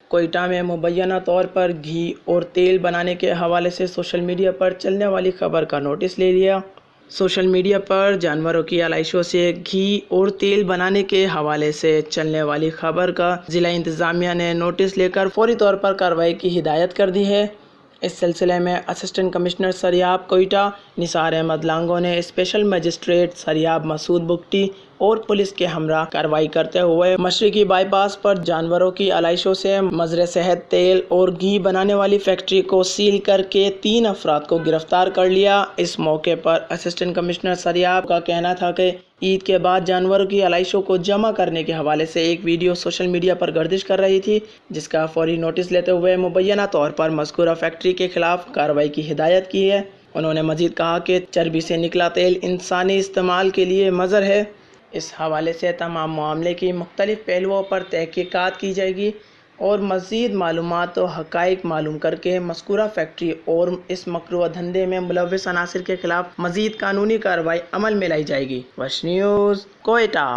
کوئٹہ میں مبینہ طور پر گھی اور تیل بنانے کے حوالے سے سوشل میڈیا پر چلنے والی خبر کا نوٹس لے لیا۔ سوشل میڈیا پر جانوروں کی علائشوں سے گھی اور تیل بنانے کے حوالے سے چلنے والی خبر کا ضلع انتظامیہ نے نوٹس لے کر فوری طور پر کارروائی کی ہدایت کر دی ہے۔ اس سلسلے میں اسسٹنٹ کمشنر سریاب کوئٹہ نثار احمد لانگو نے اسپیشل مجسٹریٹ سریاب مسعود بگٹی اور پولیس کے ہمراہ کارروائی کرتے ہوئے مشرقی بائی پاس پر جانوروں کی علائشوں سے مضر صحت تیل اور گھی بنانے والی فیکٹری کو سیل کر کے 3 افراد کو گرفتار کر لیا۔ اس موقع پر اسسٹنٹ کمشنر سریاب کا کہنا تھا کہ عید کے بعد جانوروں کی علائشوں کو جمع کرنے کے حوالے سے ایک ویڈیو سوشل میڈیا پر گردش کر رہی تھی، جس کا فوری نوٹس لیتے ہوئے مبینہ طور پر مذکورہ فیکٹری کے خلاف کارروائی کی ہدایت کی ہے۔ انہوں نے مزید کہا کہ چربی سے نکلا تیل انسانی استعمال کے لیے مضر ہے۔ اس حوالے سے تمام معاملے کی مختلف پہلوؤں پر تحقیقات کی جائے گی اور مزید معلومات و حقائق معلوم کر کے مذکورہ فیکٹری اور اس مکروہ دھندے میں ملوث عناصر کے خلاف مزید قانونی کارروائی عمل میں لائی جائے گی۔ وش نیوز کوئٹہ۔